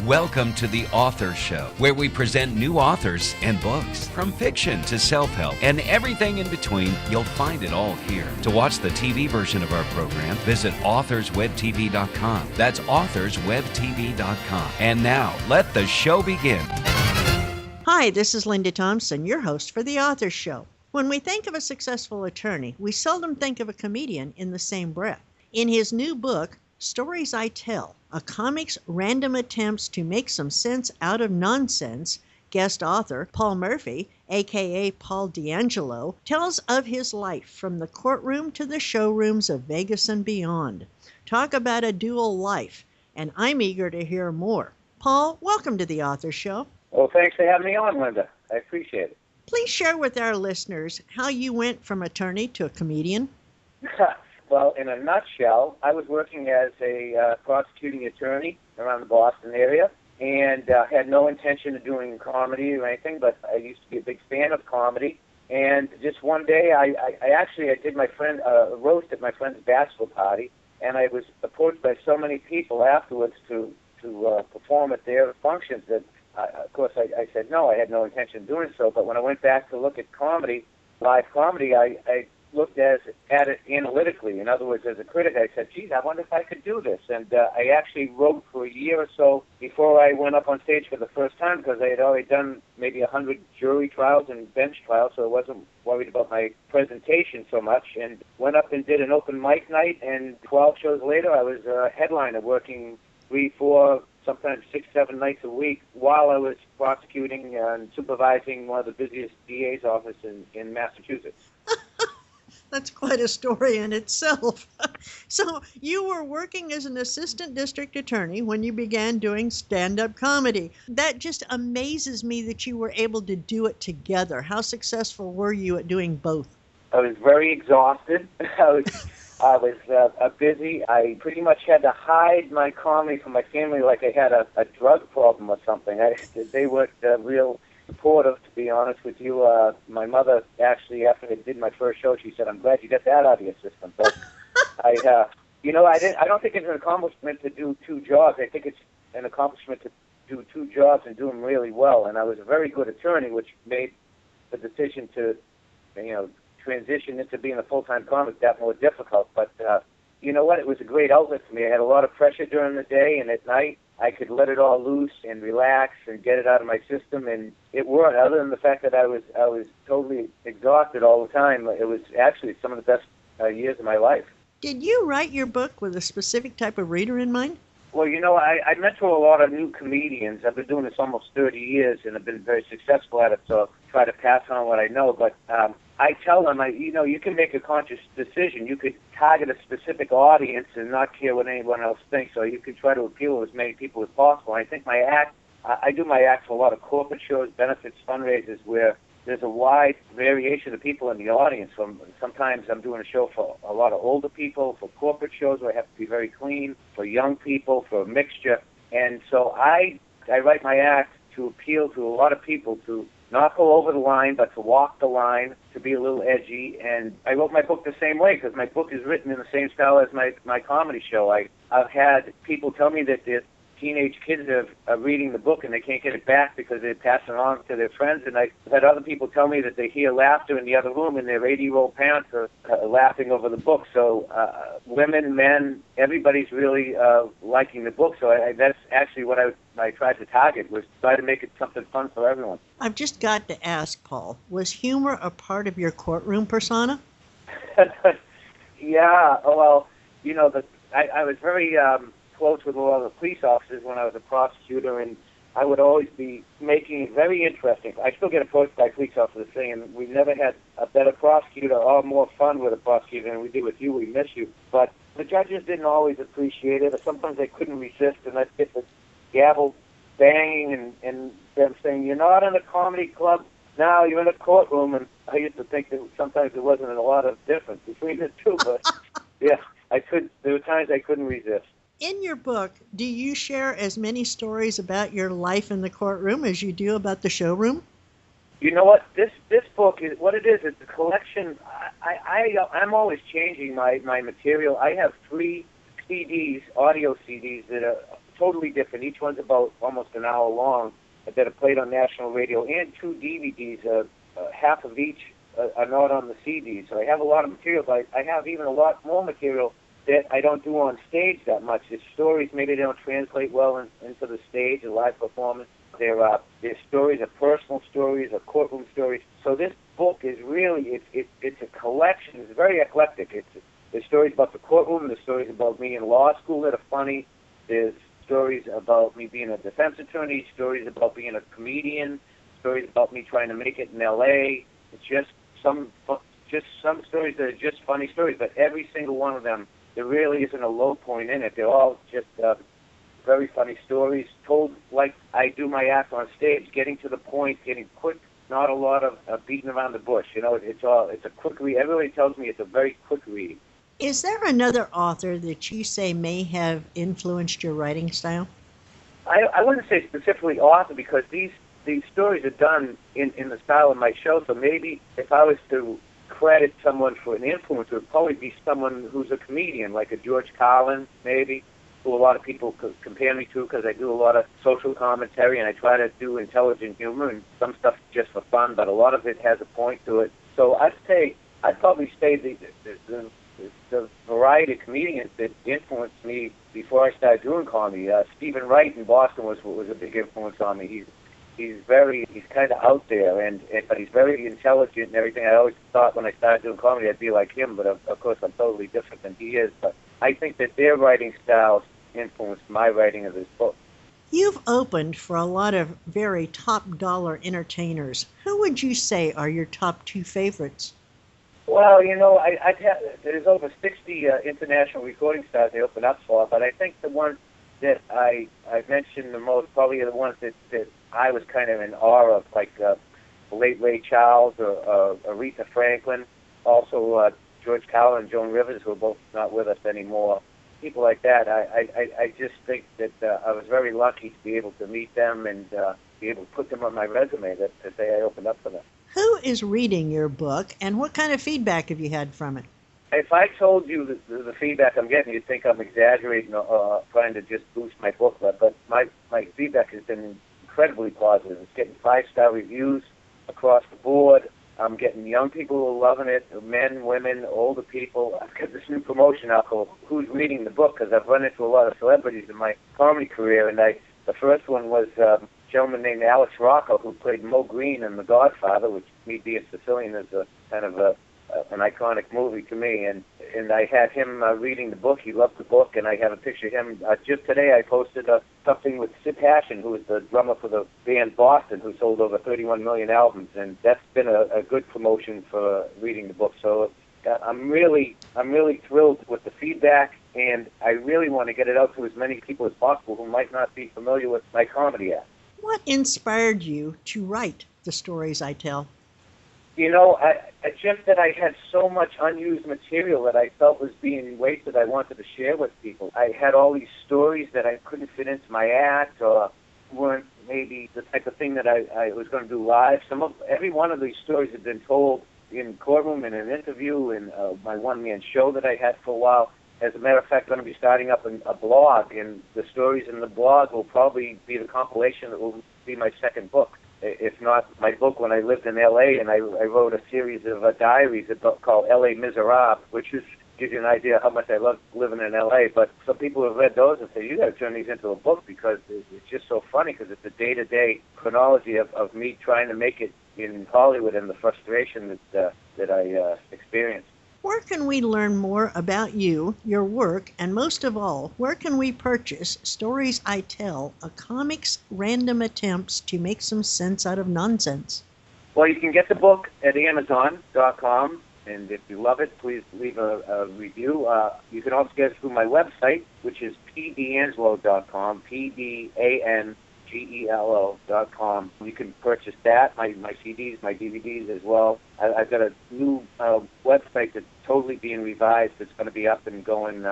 Welcome to The Author Show, where we present new authors and books. From fiction to self-help and everything in between, you'll find it all here. To watch the TV version of our program, visit authorswebtv.com. That's authorswebtv.com. And now, let the show begin. Hi, this is Linda Thompson, your host for The Author Show. When we think of a successful attorney, we seldom think of a comedian in the same breath. In his new book, Stories I Tell, a comic's random attempts to make some sense out of nonsense, guest author Paul Murphy, a.k.a. Paul D'Angelo, tells of his life from the courtroom to the showrooms of Vegas and beyond. Talk about a dual life, and I'm eager to hear more. Paul, welcome to The Author Show. Well, thanks for having me on, Linda. I appreciate it. Please share with our listeners how you went from attorney to a comedian. Well, in a nutshell, I was working as a prosecuting attorney around the Boston area and had no intention of doing comedy or anything, but I used to be a big fan of comedy. And just one day, I did my friend a roast at my friend's bachelor party, and I was approached by so many people afterwards to perform at their functions that, of course, I said no, I had no intention of doing so. But when I went back to look at comedy, live comedy, I looked at it analytically. In other words, as a critic, I said, geez, I wonder if I could do this. And I actually wrote for a year or so before I went up on stage for the first time, because I had already done maybe 100 jury trials and bench trials, so I wasn't worried about my presentation so much. And went up and did an open mic night, and 12 shows later, I was a headliner working 3, 4, sometimes 6, 7 nights a week while I was prosecuting and supervising one of the busiest DA's offices in Massachusetts. That's quite a story in itself. So you were working as an assistant district attorney when you began doing stand-up comedy. That just amazes me that you were able to do it together. How successful were you at doing both? I was very exhausted. I was busy. I pretty much had to hide my comedy from my family like I had a drug problem or something. They weren't real supportive, to be honest with you. My mother, actually, after I did my first show, she said, "I'm glad you got that out of your system." But I don't think it's an accomplishment to do two jobs. I think it's an accomplishment to do two jobs and do them really well. And I was a very good attorney, which made the decision to, transition into being a full-time comic that more difficult. But you know what? It was a great outlet for me. I had a lot of pressure during the day, and at night I could let it all loose and relax and get it out of my system, and it worked. Other than the fact that I was totally exhausted all the time, it was actually some of the best years of my life. Did you write your book with a specific type of reader in mind? Well, I mentor a lot of new comedians. I've been doing this almost 30 years, and I've been very successful at it, so I'll try to pass on what I know. But I tell them, you can make a conscious decision. You could target a specific audience and not care what anyone else thinks, or you could try to appeal to as many people as possible. I think I do my act for a lot of corporate shows, benefits, fundraisers, where there's a wide variation of people in the audience. Sometimes I'm doing a show for a lot of older people, for corporate shows where I have to be very clean, for young people, for a mixture. And so I write my act to appeal to a lot of people, to not go over the line, but to walk the line, to be a little edgy. And I wrote my book the same way, because my book is written in the same style as my comedy show. I've had people tell me that their teenage kids are reading the book and they can't get it back because they're passing it on to their friends. And I've had other people tell me that they hear laughter in the other room and their 80-year-old parents are laughing over the book. So women, men, everybody's really liking the book. So that's actually what I tried to target, was try to make it something fun for everyone. I've just got to ask, Paul, was humor a part of your courtroom persona? Yeah, well, I was very close with a lot of the police officers when I was a prosecutor, and I would always be making it very interesting. I still get approached by police officers saying, "We've never had a better prosecutor or more fun with a prosecutor than we did with you. We miss you." But the judges didn't always appreciate it, or sometimes they couldn't resist, and I'd get the gavel banging and them saying, "You're not in a comedy club now, you're in a courtroom." And I used to think that sometimes there wasn't a lot of difference between the two, but yeah, there were times I couldn't resist. In your book, do you share as many stories about your life in the courtroom as you do about the showroom? You know what? This book is what it is. It's a collection. I'm always changing my material. I have 3 CDs, audio CDs, that are totally different. Each one's about almost an hour long that are played on national radio, and 2 DVDs. Half of each are not on the CD. So I have a lot of material, but I have even a lot more material that I don't do on stage that much. It's stories maybe they don't translate well into the stage, a live performance. They're stories, are personal stories, are courtroom stories. So this book is really, it's a collection. It's very eclectic. There's stories about the courtroom. There's stories about me in law school that are funny. There's stories about me being a defense attorney, stories about being a comedian, stories about me trying to make it in L.A. It's just some stories that are just funny stories, but every single one of them, there really isn't a low point in it. They're all just very funny stories told like I do my act on stage, getting to the point, getting quick, not a lot of beating around the bush. You know, it's a quick read. Everybody tells me it's a very quick read. Is there another author that you say may have influenced your writing style? I wouldn't say specifically author, because these stories are done in the style of my show. So maybe if I was to credit someone for an influence, it would probably be someone who's a comedian, like a George Carlin, maybe, who a lot of people compare me to, because I do a lot of social commentary and I try to do intelligent humor, and some stuff just for fun, but a lot of it has a point to it. So I'd probably say the variety of comedians that influenced me before I started doing comedy. Stephen Wright in Boston was a big influence on me. He's kind of out there, but he's very intelligent and everything. I always thought when I started doing comedy I'd be like him, but of course I'm totally different than he is. But I think that their writing styles influenced my writing of this book. You've opened for a lot of very top-dollar entertainers. Who would you say are your top 2 favorites? Well, you know, there's over 60 international recording stars they open up for, but I think the ones that I mentioned the most probably are the ones that I was kind of in awe of, like the late Ray Charles or Aretha Franklin, also George Carlin and Joan Rivers, who are both not with us anymore. People like that. I just think that I was very lucky to be able to meet them and be able to put them on my resume to say I opened up for them. Who is reading your book, and what kind of feedback have you had from it? If I told you the feedback I'm getting, you'd think I'm exaggerating or trying to just boost my book. But my feedback has been incredibly positive. It's getting 5-star reviews across the board. I'm getting young people who are loving it, men, women, older people. I've got this new promotion out called Who's Reading the Book, because I've run into a lot of celebrities in my comedy career. And the first one was a gentleman named Alex Rocco, who played Mo Green in The Godfather, which, me being Sicilian, is a kind of an iconic movie to me. And I had him reading the book. He loved the book, and I have a picture of him. Just today I posted something with Sid Hashin, who is the drummer for the band Boston, who sold over 31 million albums, and that's been a good promotion for reading the book. So I'm really thrilled with the feedback, and I really want to get it out to as many people as possible who might not be familiar with my comedy act. What inspired you to write the stories I tell? You know, just that I had so much unused material that I felt was being wasted. I wanted to share with people. I had all these stories that I couldn't fit into my act, or weren't maybe the type of thing that I was going to do live. Every one of these stories had been told in courtroom, in an interview, in my one-man show that I had for a while. As a matter of fact, I'm going to be starting up a blog, and the stories in the blog will probably be the compilation that will be my second book. If not my book, when I lived in L.A., and I wrote a series of diaries called L.A. Miserable, which gives you an idea how much I love living in L.A. But some people have read those and say, you got to turn these into a book, because it's just so funny, because it's a day-to-day chronology of me trying to make it in Hollywood and the frustration that I experienced. Where can we learn more about you, your work, and most of all, where can we purchase Stories I Tell, a comic's random attempts to make some sense out of nonsense? Well, you can get the book at Amazon.com, and if you love it, please leave a review. You can also get it through my website, which is pdangelo.com, PDANGELO.com. You can purchase that, my CDs, my DVDs as well. I've got a new website that's totally being revised. It's going to be up and going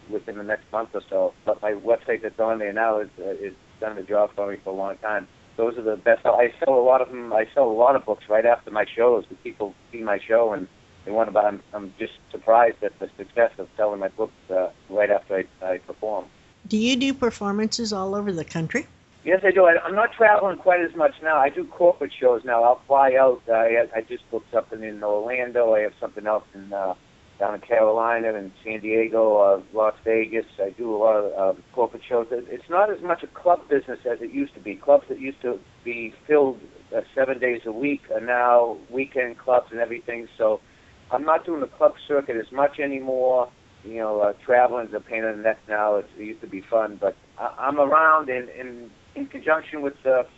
within the next month or so. But my website that's on there now is done the job for me for a long time. Those are the best. I sell a lot of them. I sell a lot of books right after my shows. The people see my show and they want to buy. I'm just surprised at the success of selling my books right after I perform. Do you do performances all over the country? Yes, I do. I'm not traveling quite as much now. I do corporate shows now. I'll fly out. I just booked something in Orlando. I have something else in down in Carolina and San Diego, Las Vegas. I do a lot of corporate shows. It's not as much a club business as it used to be. Clubs that used to be filled 7 days a week are now weekend clubs and everything. So I'm not doing the club circuit as much anymore. Traveling's a pain in the neck now. It used to be fun, but I'm around, and in conjunction with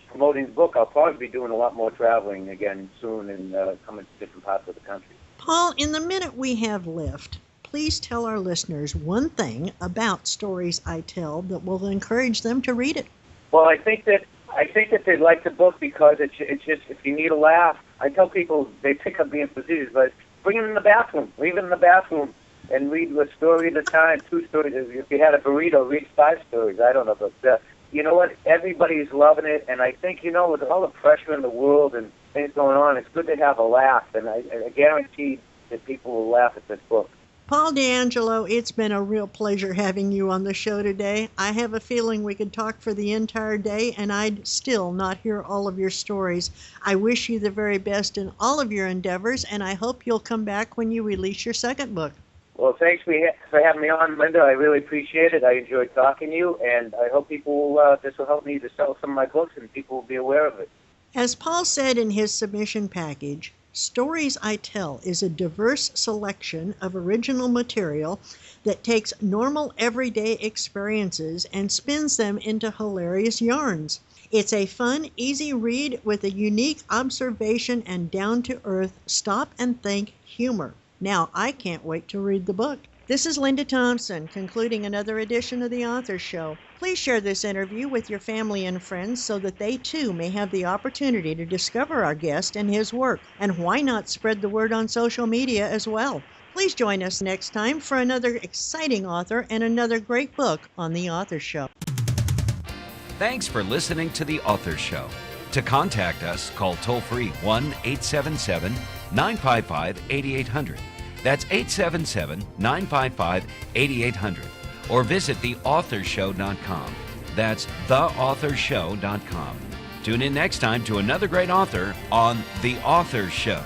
promoting the book, I'll probably be doing a lot more traveling again soon and coming to different parts of the country. Paul, in the minute we have left, please tell our listeners one thing about Stories I Tell that will encourage them to read it. Well, I think that they'd like the book because it's just, if you need a laugh, I tell people they pick up being facetious, but bring it in the bathroom, leave it in the bathroom, and read a story at a time, 2 stories. If you had a burrito, read 5 stories. I don't know, but you know what? Everybody's loving it, and I think, with all the pressure in the world and things going on, it's good to have a laugh, and I guarantee that people will laugh at this book. Paul D'Angelo, it's been a real pleasure having you on the show today. I have a feeling we could talk for the entire day, and I'd still not hear all of your stories. I wish you the very best in all of your endeavors, and I hope you'll come back when you release your second book. Well, thanks for having me on, Linda. I really appreciate it. I enjoyed talking to you, and I hope this will help me to sell some of my books, and people will be aware of it. As Paul said in his submission package, Stories I Tell is a diverse selection of original material that takes normal everyday experiences and spins them into hilarious yarns. It's a fun, easy read with a unique observation and down-to-earth stop-and-think humor. Now, I can't wait to read the book. This is Linda Thompson, concluding another edition of The Author Show. Please share this interview with your family and friends so that they too may have the opportunity to discover our guest and his work. And why not spread the word on social media as well? Please join us next time for another exciting author and another great book on The Author Show. Thanks for listening to The Author Show. To contact us, call toll-free 1-877-955-8800. That's 877-955-8800. Or visit theauthorshow.com. That's theauthorshow.com. Tune in next time to another great author on The Author Show.